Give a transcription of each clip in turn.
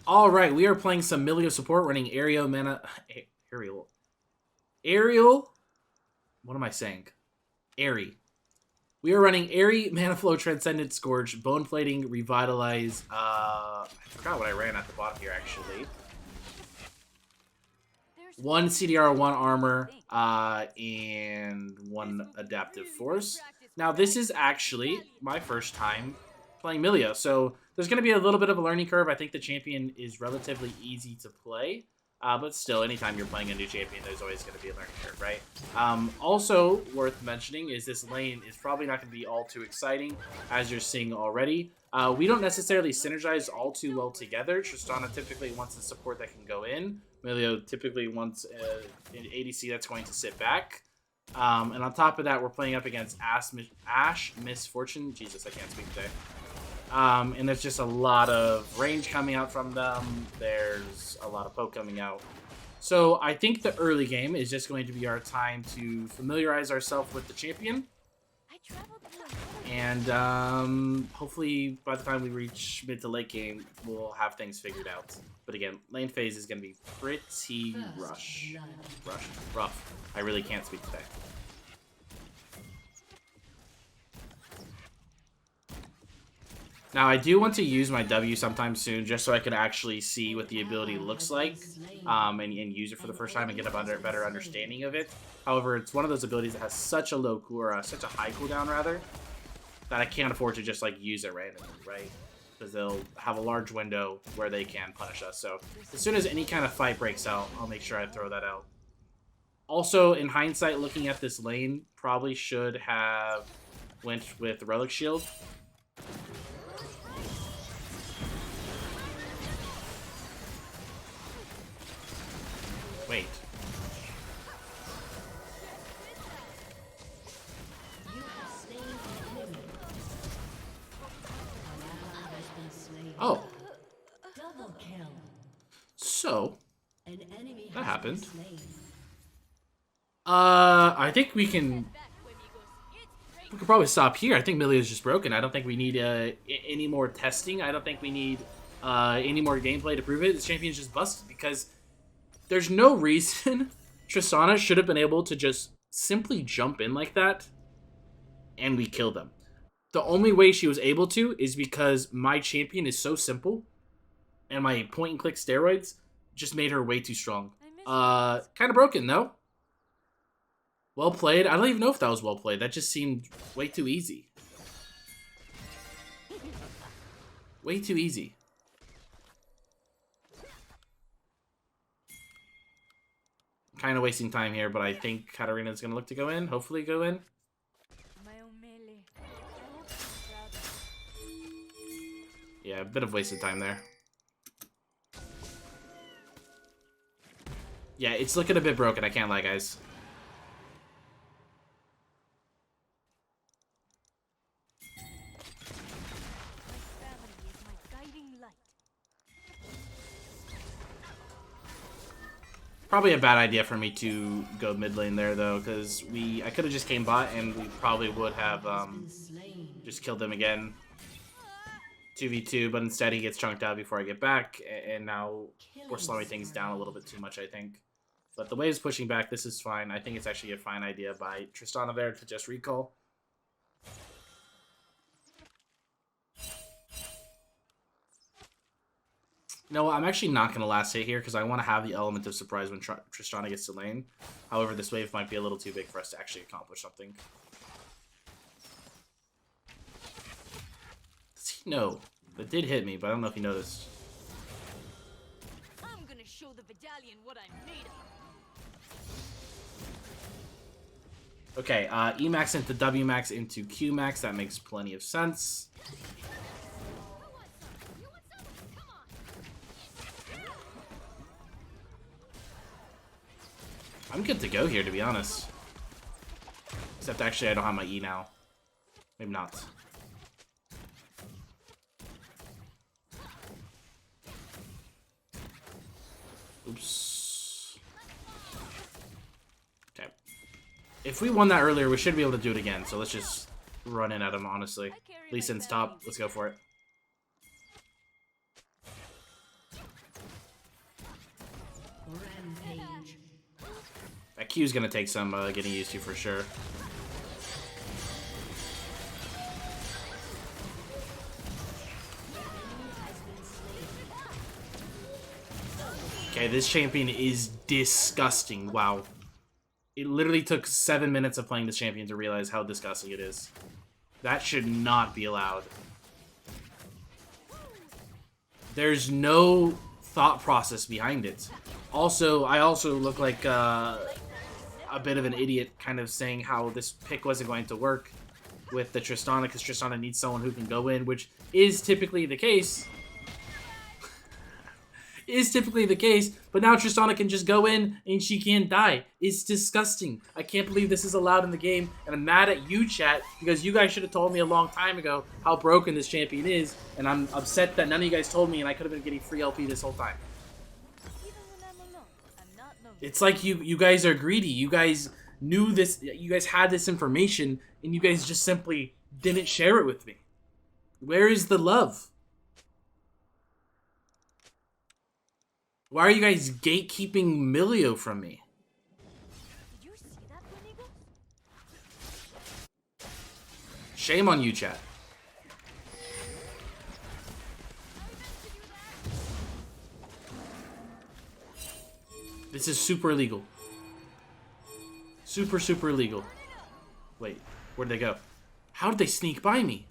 All right, we are playing some Milio support, running aerial mana. Aerial. What am I saying? Airy. We are running Airy, Mana Flow, Transcendent, Scourge, Bone Plating, Revitalize. I forgot what I ran at the bottom here, actually. 1 CDR, 1 Armor, and 1 Adaptive Force. Now, this is actually my first time playing Milio, so there's going to be a little bit of a learning curve. I think the champion is relatively easy to play. But still, anytime you're playing a new champion, there's always going to be a learning curve, right? Also worth mentioning is this lane is probably not going to be all too exciting, as you're seeing already. We don't necessarily synergize all too well together. Tristana typically wants a support that can go in. Milio typically wants an ADC that's going to sit back. And on top of that, we're playing up against Ash Misfortune. Jesus, I can't speak today. And there's just a lot of range coming out from them. There's a lot of poke coming out. So I think the early game is just going to be our time to familiarize ourselves with the champion. And hopefully by the time we reach mid to late game, we'll have things figured out. But again, lane phase is going to be pretty rough. I really can't speak today. Now, I do want to use my W sometime soon, just so I can actually see what the ability looks like, and use it for the first time and get a better understanding of it. However, it's one of those abilities that has such a low cool, or such a high cooldown rather, that I can't afford to just like use it randomly, right? Because they'll have a large window where they can punish us. So as soon as any kind of fight breaks out, I'll make sure I throw that out. Also, in hindsight, looking at this lane, probably should have went with Relic Shield. Wait. Oh. So, that happened. I think we could probably stop here. I think Milio is just broken. I don't think we need any more testing. I don't think we need any more gameplay to prove it. This champion's just busted because there's no reason Tristana should have been able to just simply jump in like that and we kill them. The only way she was able to is because my champion is so simple and my point and click steroids just made her way too strong. Kind of broken, though. Well played. I don't even know if that was well played. That just seemed way too easy. Way too easy. Kind of wasting time here, but I think Katarina's going to look to go in. Hopefully go in. Yeah, a bit of wasted time there. Yeah, it's looking a bit broken. I can't lie, guys. Probably a bad idea for me to go mid lane there, though, because I could have just came bot, and we probably would have just killed them again. 2v2, but instead he gets chunked out before I get back, and now we're slowing things down a little bit too much, I think. But the wave's pushing back. This is fine. I think it's actually a fine idea by Tristana there to just recall. No, I'm actually not going to last hit here because I want to have the element of surprise when Tristana gets to lane. However, this wave might be a little too big for us to actually accomplish something. Does he know? That did hit me, but I don't know if he noticed. I'm gonna show the Vidalian what I'm made of. Okay, Emax into Wmax into Qmax. That makes plenty of sense. I'm good to go here, to be honest. Except actually I don't have my E now. Maybe not. Oops. Okay. If we won that earlier, we should be able to do it again. So let's just run in at him, honestly. Lee Sin's top. Let's go for it. Q's gonna take some getting used to for sure. Okay, this champion is disgusting. Wow. It literally took 7 minutes of playing this champion to realize how disgusting it is. That should not be allowed. There's no thought process behind it. Also, I also look like a bit of an idiot kind of saying how this pick wasn't going to work with the Tristana because Tristana needs someone who can go in, which is typically the case. But now Tristana can just go in and she can't die. It's disgusting. I can't believe this is allowed in the game, and I'm mad at you, chat, because you guys should have told me a long time ago how broken this champion is, and I'm upset that none of you guys told me and I could have been getting free LP this whole time. It's like you guys are greedy. You guys knew this, you guys had this information, and you guys just simply didn't share it with me. Where is the love? Why are you guys gatekeeping Milio from me? Did you see that, shame on you, chat. This is super illegal. Super, super illegal. Wait, where'd they go? How did they sneak by me?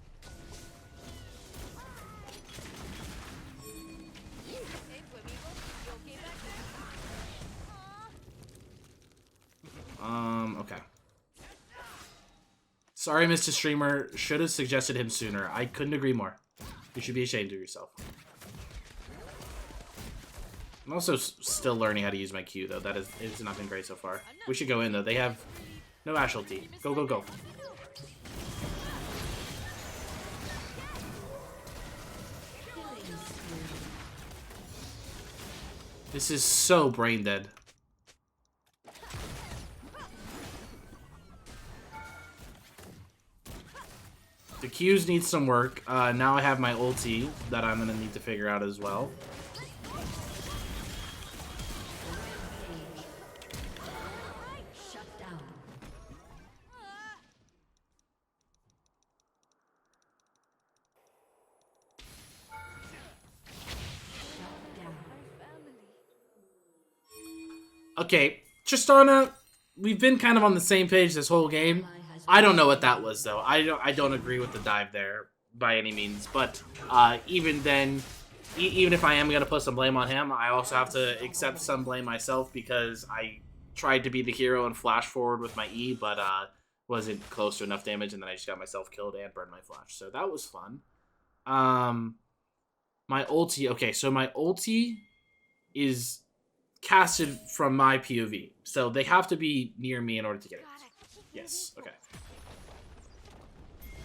Okay. Sorry, Mr. Streamer. Should have suggested him sooner. I couldn't agree more. You should be ashamed of yourself. I'm also still learning how to use my Q, though. It's not been great so far. We should go in, though. They have no Ash ulti. Go, go, go. This is so brain dead. The Qs need some work. Now I have my ulti that I'm going to need to figure out as well. Okay, Tristana, we've been kind of on the same page this whole game. I don't know what that was, though. I don't agree with the dive there by any means. But even then, even if I am going to put some blame on him, I also have to accept some blame myself because I tried to be the hero and flash forward with my E, but wasn't close to enough damage, and then I just got myself killed and burned my flash. So that was fun. My ulti. Okay, so my ulti is casted from my POV. So they have to be near me in order to get it. Yes, okay.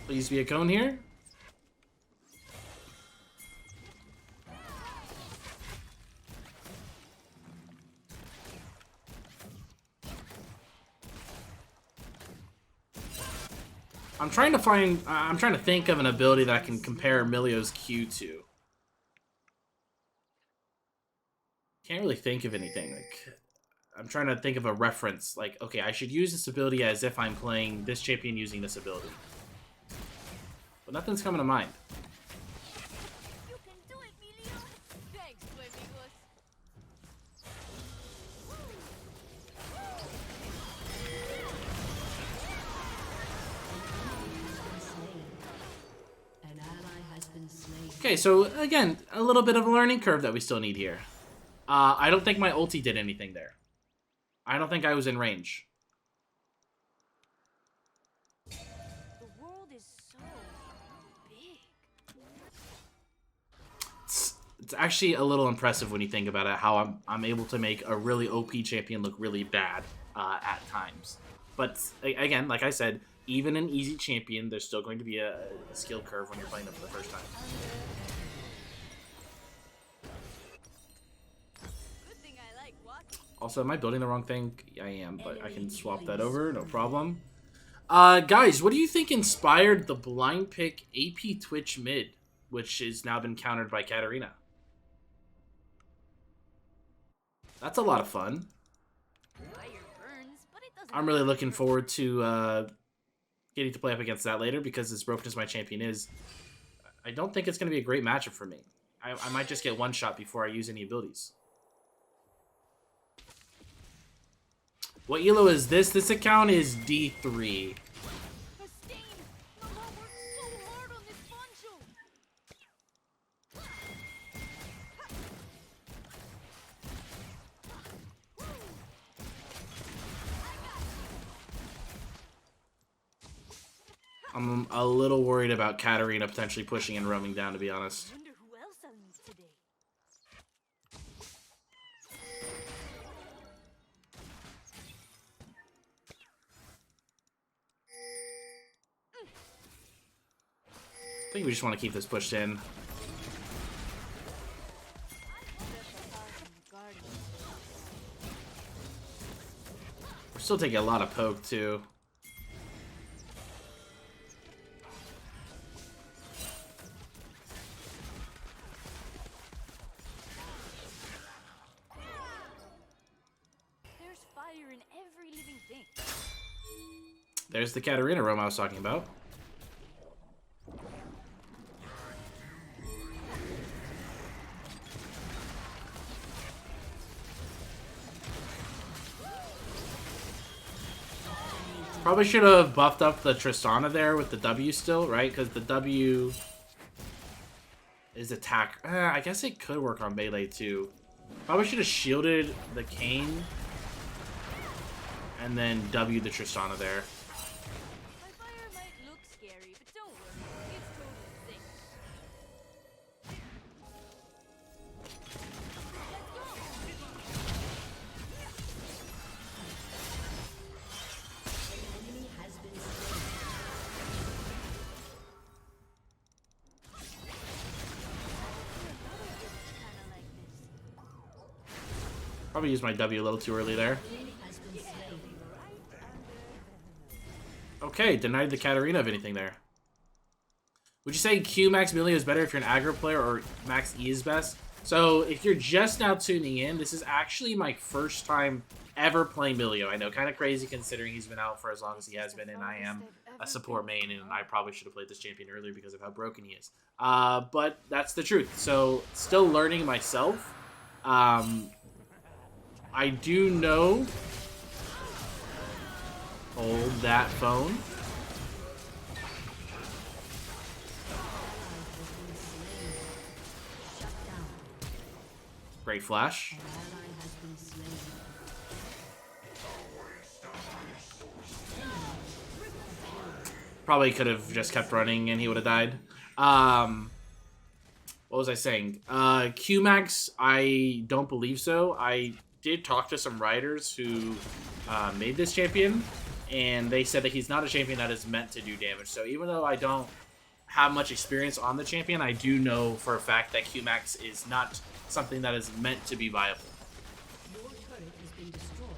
Please be a cone here. I'm trying to think of an ability that I can compare Milio's Q to. Can't really think of anything. Like, I'm trying to think of a reference. Like, okay, I should use this ability as if I'm playing this champion using this ability. But nothing's coming to mind. You can do it, Milio. Thanks, amigos. Okay, so again, a little bit of a learning curve that we still need here. I don't think my ulti did anything there. I don't think I was in range. The world is so big. It's actually a little impressive when you think about it, how I'm able to make a really OP champion look really bad at times. But again, like I said, even an easy champion, there's still going to be a skill curve when you're playing them for the first time. Also, am I building the wrong thing? I am, but I can swap that over, no problem. Guys, what do you think inspired the blind pick AP Twitch mid, which has now been countered by Katarina? That's a lot of fun. I'm really looking forward to getting to play up against that later, because as broken as my champion is, I don't think it's going to be a great matchup for me. I might just get one shot before I use any abilities. What elo is this? This account is D3. I'm a little worried about Katarina potentially pushing and roaming down, to be honest. I think we just want to keep this pushed in. We're still taking a lot of poke, too. There's fire in every living thing. There's the Katarina roam I was talking about. Probably should have buffed up the Tristana there with the W still, right? Because the W is attack. I guess it could work on melee too. Probably should have shielded the Kayn and then W the Tristana there. My fire might look scary, but don't worry, it's totally safe. Probably used my W a little too early there. Okay, denied the Katarina of anything there. Would you say Q Max Milio is better if you're an aggro player, or Max E is best? So if you're just now tuning in, this is actually my first time ever playing Milio. I know, kind of crazy considering he's been out for as long as he has been, and I am a support main, and I probably should have played this champion earlier because of how broken he is. But that's the truth. So still learning myself. I do know. Hold that phone. Great flash. Probably could have just kept running and he would have died. What was I saying? Q-Max, I don't believe so. I did talk to some writers who made this champion, and they said that he's not a champion that is meant to do damage. So even though I don't have much experience on the champion, I do know for a fact that Q-Max is not something that is meant to be viable. Your turret has been destroyed.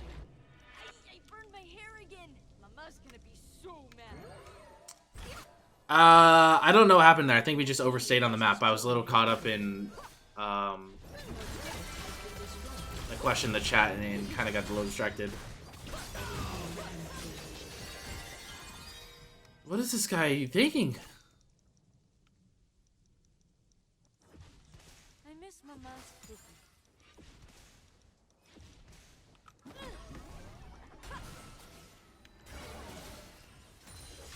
I burned my hair again. Mama's gonna be so mad. I don't know what happened there. I think we just overstayed on the map. I was a little caught up in the question in the chat and kind of got a little distracted. What is this guy thinking? I miss Mama's cookie.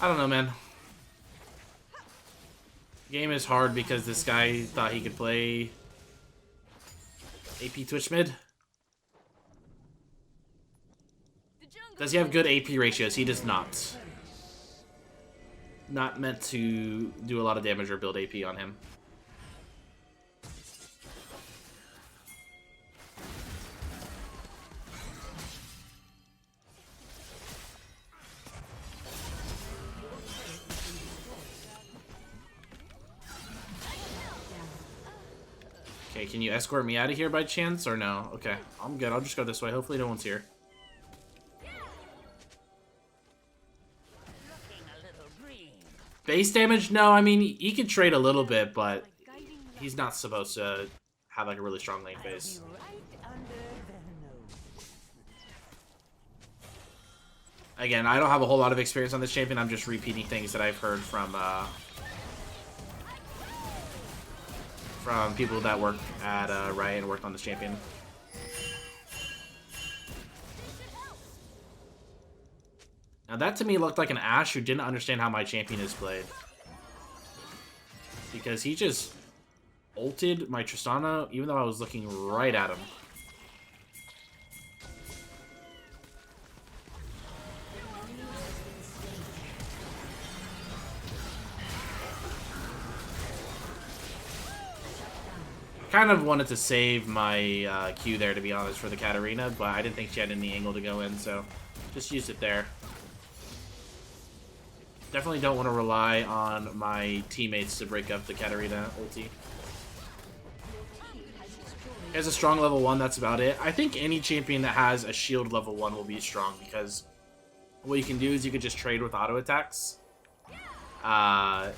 I don't know, man. Game is hard because this guy thought he could play AP Twitch mid. Does he have good AP ratios? He does not. Not meant to do a lot of damage or build AP on him. Okay, can you escort me out of here by chance, or no? Okay, I'm good. I'll just go this way. Hopefully no one's here. Base damage? No, I mean, he can trade a little bit, but he's not supposed to have like a really strong lane phase. Again, I don't have a whole lot of experience on this champion. I'm just repeating things that I've heard from people that work at Riot and worked on this champion. Now that to me looked like an Ashe who didn't understand how my champion is played. Because he just ulted my Tristana even though I was looking right at him. Kind of wanted to save my Q there, to be honest, for the Katarina, but I didn't think she had any angle to go in, so just used it there. Definitely don't want to rely on my teammates to break up the Katarina ulti. He has a strong level 1, that's about it. I think any champion that has a shield level 1 will be strong, because what you can do is you can just trade with auto attacks. And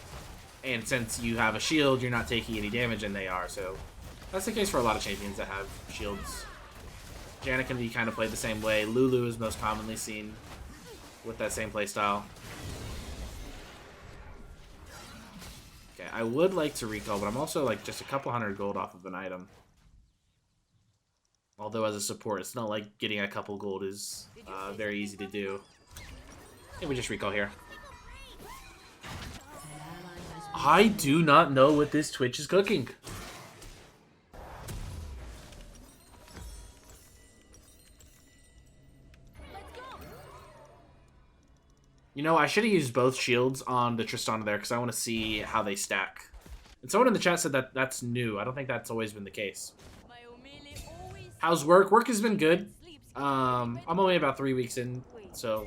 since you have a shield, you're not taking any damage, and they are, so that's the case for a lot of champions that have shields. Janet can be kind of played the same way. Lulu is most commonly seen with that same playstyle. Okay, I would like to recall, but I'm also like just a couple hundred gold off of an item. Although as a support, it's not like getting a couple gold is very easy to do. I think we just recall here. I do not know what this Twitch is cooking. You know, I should have used both shields on the Tristana there because I want to see how they stack. And someone in the chat said that that's new. I don't think that's always been the case. How's work? Work has been good. I'm only about 3 weeks in, so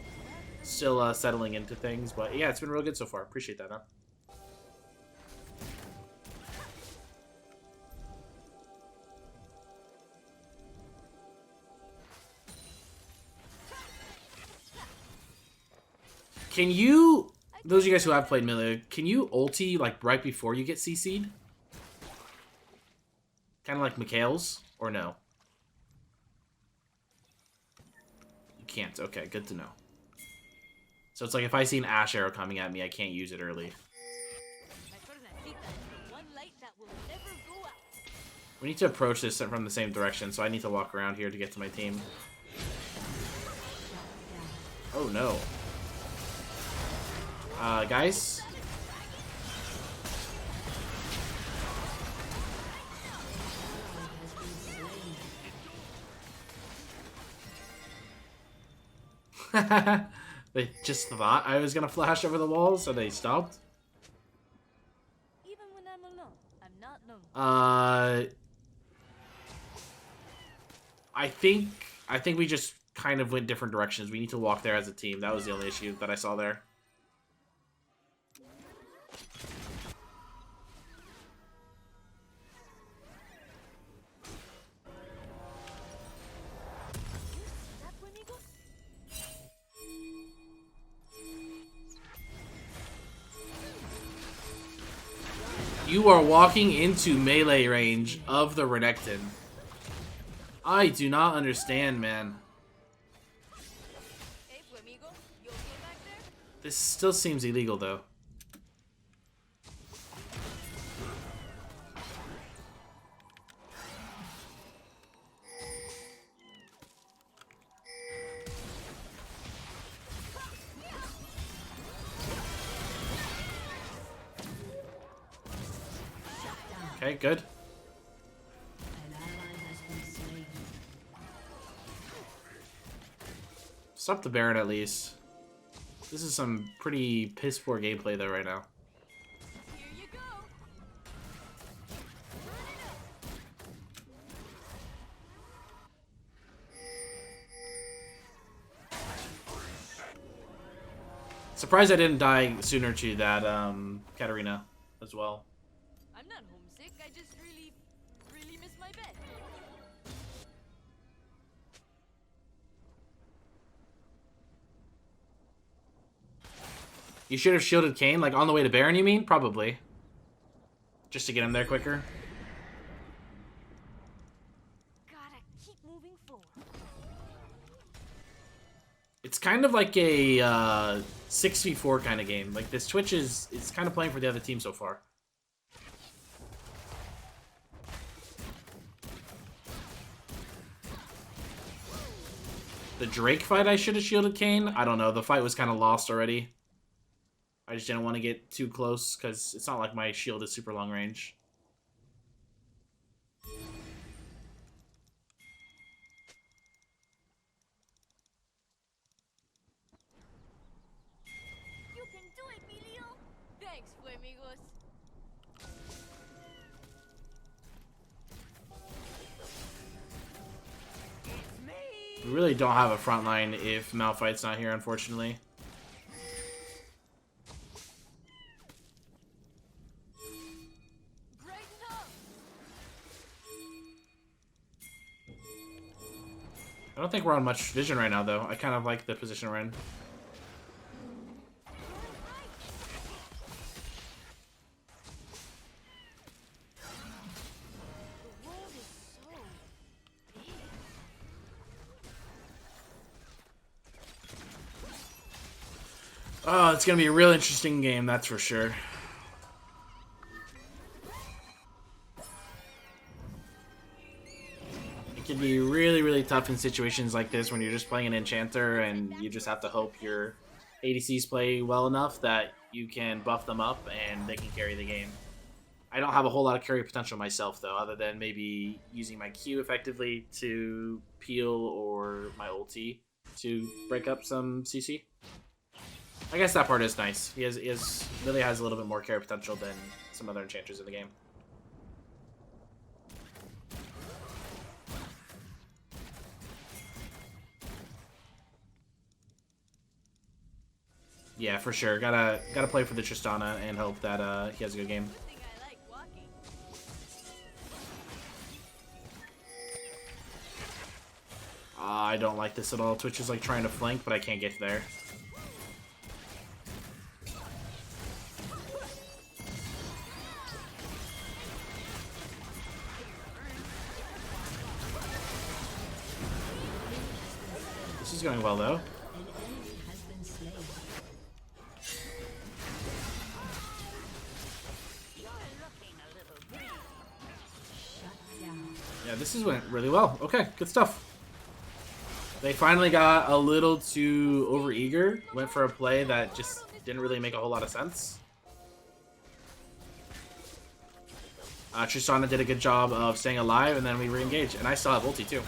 still settling into things. But yeah, it's been real good so far. Appreciate that, huh? Can you, those of you guys who have played Milio, can you ulti like right before you get CC'd? Kind of like Mikhail's, or no? You can't. Okay, good to know. So it's like if I see an Ashe arrow coming at me, I can't use it early. We need to approach this from the same direction, so I need to walk around here to get to my team. Oh no. Guys? They just thought I was gonna flash over the wall, so they stopped. Even when I'm alone, I'm not lonely. I think we just kind of went different directions. We need to walk there as a team. That was the only issue that I saw there. You are walking into melee range of the Renekton. I do not understand, man. This still seems illegal, though. Okay, good. Stop the Baron at least. This is some pretty piss poor gameplay though right now. Here you go. Surprised I didn't die sooner to that Katarina as well. I'm not homesick. I just really miss my bed. You should have shielded Kayn, like on the way to Baron, you mean? Probably. Just to get him there quicker. Gotta keep moving forward. It's kind of like a 6v4 kind of game. Like this Twitch is kind of playing for the other team so far. The Drake fight, I should have shielded Kane. I don't know. The fight was kind of lost already. I just didn't want to get too close because it's not like my shield is super long range. You can do it, Milio. Thanks, Flamigos. We really don't have a front line if Malphite's not here, unfortunately. I don't think we're on much vision right now, though. I kind of like the position we're in. Oh, it's going to be a real interesting game, that's for sure. It can be really, really tough in situations like this when you're just playing an enchanter and you just have to hope your ADCs play well enough that you can buff them up and they can carry the game. I don't have a whole lot of carry potential myself, though, other than maybe using my Q effectively to peel or my ulti to break up some CC. I guess that part is nice. He really has a little bit more carry potential than some other enchanters in the game. Yeah, for sure. Gotta play for the Tristana and hope that he has a good game. I don't like this at all. Twitch is like trying to flank, but I can't get there. This is going well, though. Yeah, this went really well. Okay, good stuff. They finally got a little too overeager. Went for a play that just didn't really make a whole lot of sense. Tristana did a good job of staying alive, and then we re-engage. And I still have ulti, too.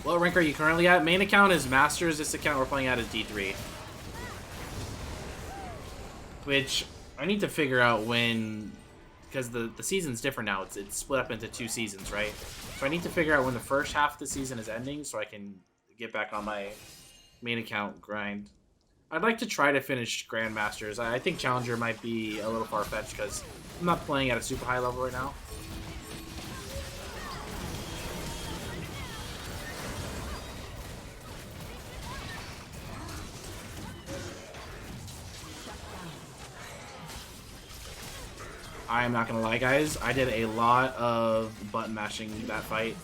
What rank are you currently at? Main account is Masters. This account we're playing at is D3. Which I need to figure out when... Because the season's different now. It's split up into 2 seasons, right? So I need to figure out when the first half of the season is ending so I can get back on my main account grind. I'd like to try to finish Grandmasters. I think Challenger might be a little far-fetched because I'm not playing at a super high level right now. I am not gonna lie, guys. I did a lot of button mashing that fight.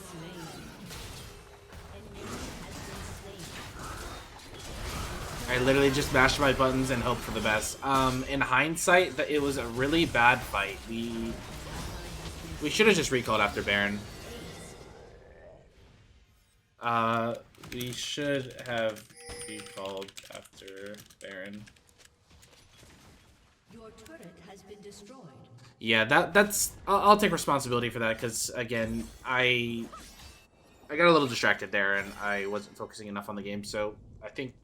I literally just mashed my buttons and hoped for the best. In hindsight, it was a really bad fight. We should have just recalled after Baron. We should have recalled after Baron. Your turret has been destroyed. Yeah, that's I'll take responsibility for that because again, I got a little distracted there and I wasn't focusing enough on the game. So I think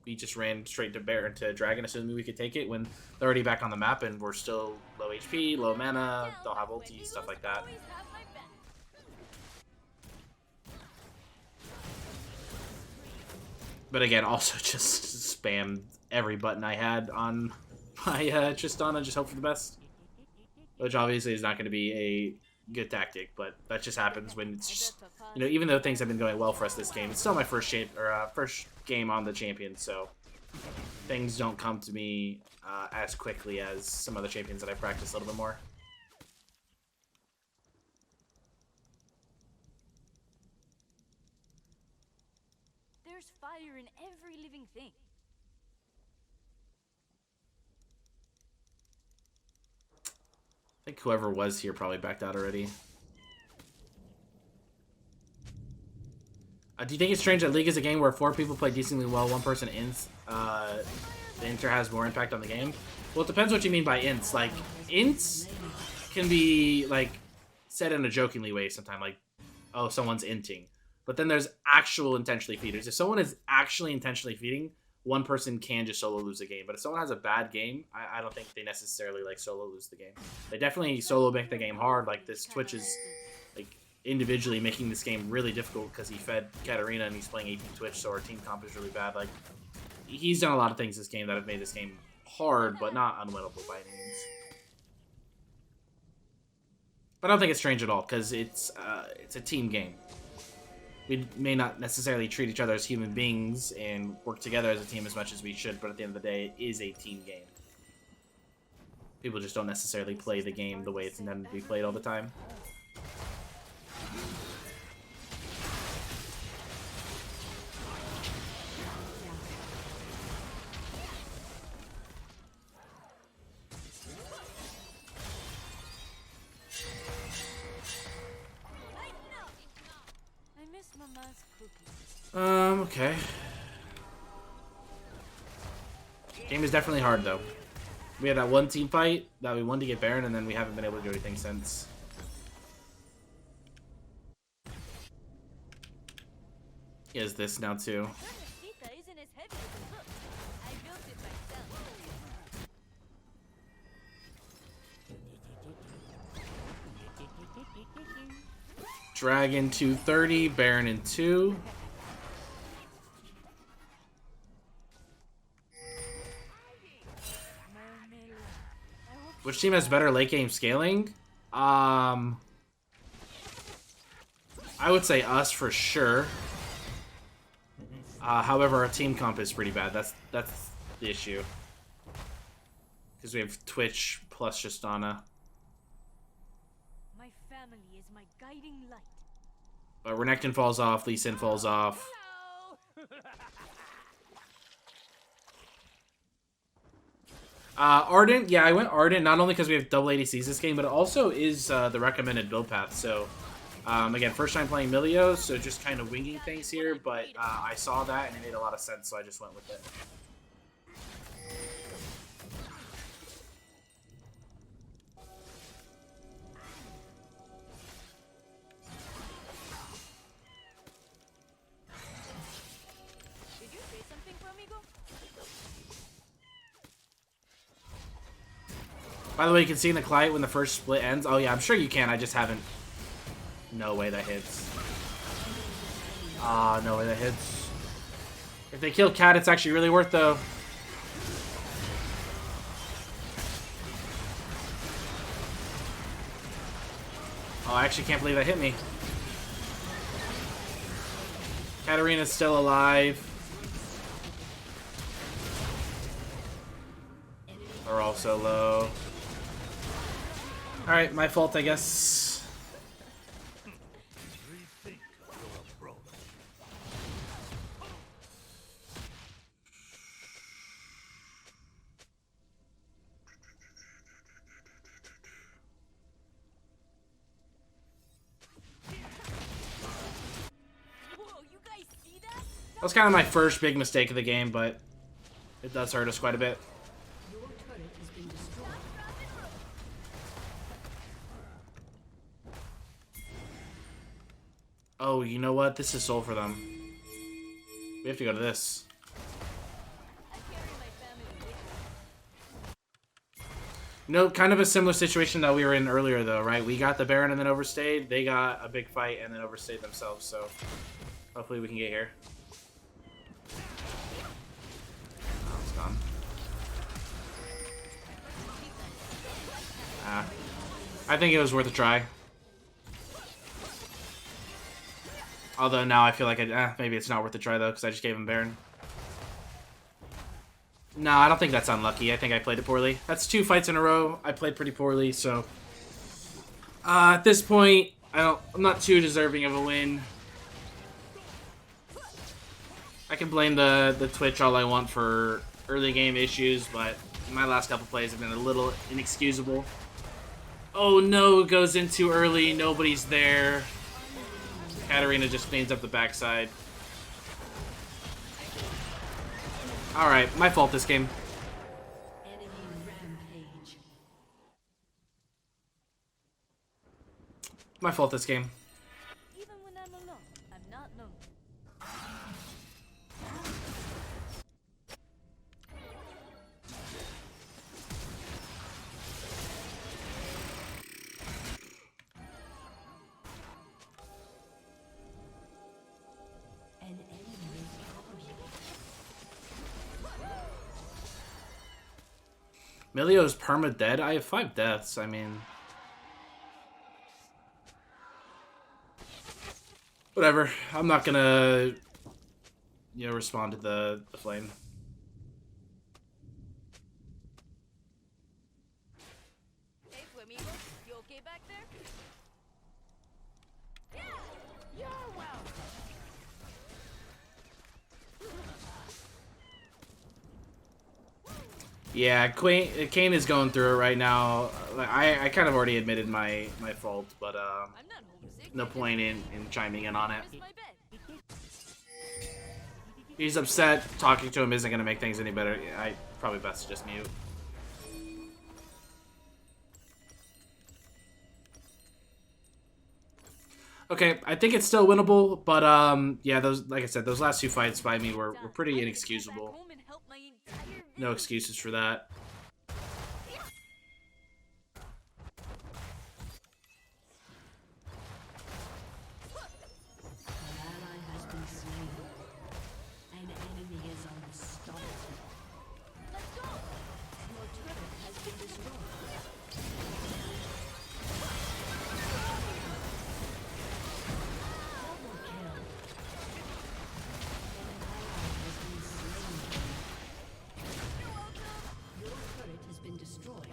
we just ran straight to Baron to Dragon, assuming we could take it when they're already back on the map and we're still low HP, low mana, they'll have ulti, stuff like that. But again, also just spammed every button I had on my Tristana, just hope for the best. Which obviously is not going to be a good tactic, but that just happens when it's just, you know, even though things have been going well for us this game, it's still my first game on the champion, so things don't come to me as quickly as some other champions that I practice a little bit more. There's fire in every living thing. I think whoever was here probably backed out already. Do you think it's strange that League is a game where 4 people play decently well, 1 person ints, the inter has more impact on the game? Well, it depends what you mean by ints. Like, ints can be, like, said in a jokingly way sometimes, like, oh, someone's inting. But then there's actual intentionally feeders. If someone is actually intentionally feeding, 1 person can just solo lose the game. But if someone has a bad game, I don't think they necessarily, like, solo lose the game. They definitely solo make the game hard. Like, this Twitch is, like, individually making this game really difficult because he fed Katarina and he's playing AP Twitch, so our team comp is really bad. Like, he's done a lot of things this game that have made this game hard, but not unwinnable by any means. But I don't think it's strange at all, because it's a team game. We may not necessarily treat each other as human beings and work together as a team as much as we should, but at the end of the day, it is a team game. People just don't necessarily play the game the way it's intended to be played all the time. Okay. Game is definitely hard, though. We had that one team fight that we won to get Baron, and then we haven't been able to do anything since. He has this now, too. Dragon 230, Baron in 2. Which team has better late game scaling? I would say us for sure. However, our team comp is pretty bad. That's the issue. Because we have Twitch plus Justana. My family is my guiding light. But Renekton falls off, Lee Sin falls off. Ardent, yeah, I went Ardent not only because we have double ADCs this game, but it also is the recommended build path. So, again, first time playing Milio, so just kind of winging things here, but I saw that and it made a lot of sense, so I just went with it. Did you say something for amigo? By the way, you can see in the client when the first split ends. Oh yeah, I'm sure you can. I just haven't. No way that hits. Ah, no way that hits. If they kill Cat, it's actually really worth though. Oh, I actually can't believe that hit me. Katarina's still alive. They're also low. Alright, my fault, I guess. Whoa, you guys see that? That was kind of my first big mistake of the game, but it does hurt us quite a bit. Your turret has been destroyed. Oh, you know what? This is soul for them. We have to go to this. I carry my family with me. No, kind of a similar situation that we were in earlier, though, right? We got the Baron and then overstayed. They got a big fight and then overstayed themselves, so hopefully we can get here. Oh, it's gone. I think it was worth a try. Although now I feel like maybe it's not worth a try, though, because I just gave him Baron. No, I don't think that's unlucky. I think I played it poorly. That's 2 fights in a row. I played pretty poorly, so... at this point, I'm not too deserving of a win. I can blame the Twitch all I want for early game issues, but my last couple plays have been a little inexcusable. Oh no, it goes in too early. Nobody's there. Katarina just cleans up the backside. Alright, my fault this game. Enemy rampage. My fault this game. Even when I'm alone, I'm not lonely. An enemy Milio's perma dead? I have 5 deaths, I mean... Whatever. I'm not gonna... You know, respond to the flame. Hey, Flamigo, you okay back there? Yeah, you're welcome. Yeah, Kane is going through it right now. I kind of already admitted my fault, but I'm not homesick. no point in chiming in on it. Missed my bed. He's upset. Talking to him isn't going to make things any better. I probably best to just mute. Okay, I think it's still winnable, but yeah, those, like I said, those last 2 fights by me were pretty inexcusable. No excuses for that. An ally has been slain. An enemy is unstoppable. Let's go. Your turret has been destroyed. Double kill. An ally has been slain. Your turret has been destroyed.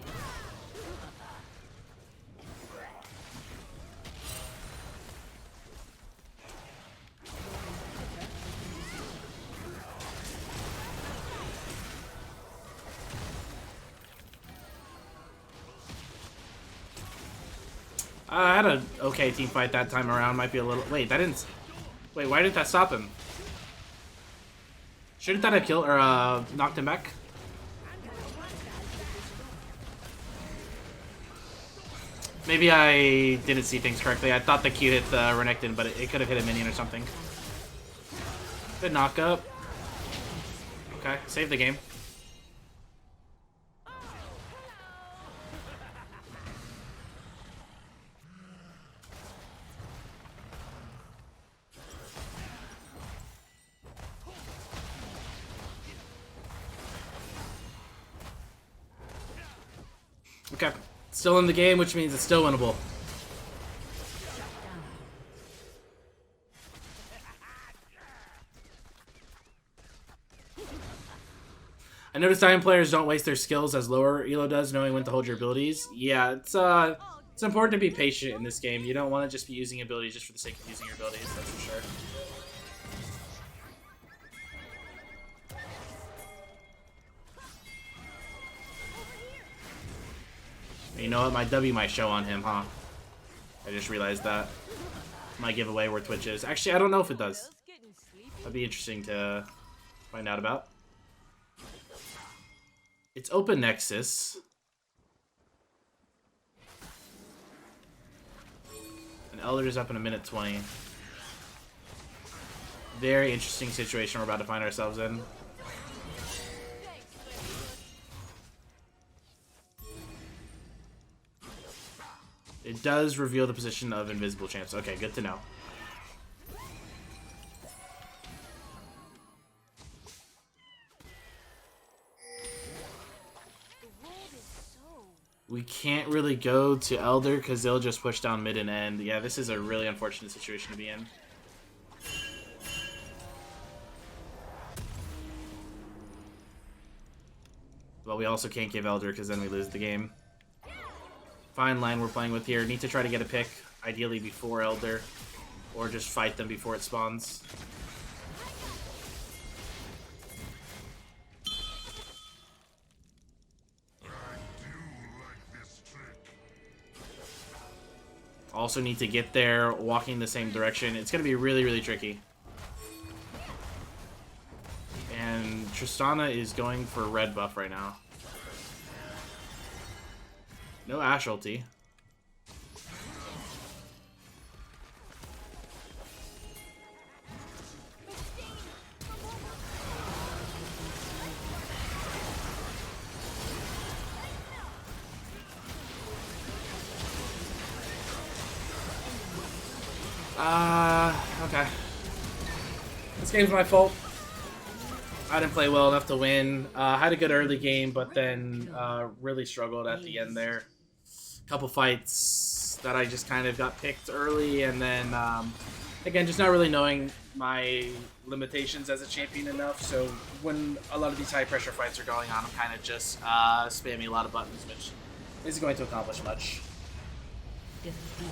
I had an okay team fight that time around. Might be a little... Wait, that didn't... Wait, why didn't that stop him? Shouldn't that have killed or knocked him back? Maybe I didn't see things correctly. I thought the Q hit the Renekton, but it could have hit a minion or something. Good knock up. Okay, save the game. Okay, still in the game, which means it's still winnable. I noticed Diamond players don't waste their skills as lower elo does, knowing when to hold your abilities. Yeah, it's important to be patient in this game. You don't want to just be using abilities just for the sake of using your abilities, that's for sure. You know what? My W might show on him, huh? I just realized that. Might give away where Twitch is. Actually, I don't know if it does. That'd be interesting to find out about. It's open Nexus. And Elder is up in a minute 20. Very interesting situation we're about to find ourselves in. It does reveal the position of invisible champs. Okay, good to know. We can't really go to Elder because they'll just push down mid and end. Yeah, this is a really unfortunate situation to be in. But we also can't give Elder because then we lose the game. Fine line we're playing with here. Need to try to get a pick, ideally before Elder, or just fight them before it spawns. Also need to get there walking the same direction. It's going to be really, really tricky. And Tristana is going for red buff right now. No Ashe ulti. Okay. This game's my fault. I didn't play well enough to win. Had a good early game, but then really struggled at the end there. Couple fights that I just kind of got picked early, and then again, just not really knowing my limitations as a champion enough. So when a lot of these high pressure fights are going on, I'm kind of just spamming a lot of buttons, which isn't going to accomplish much. Defeat.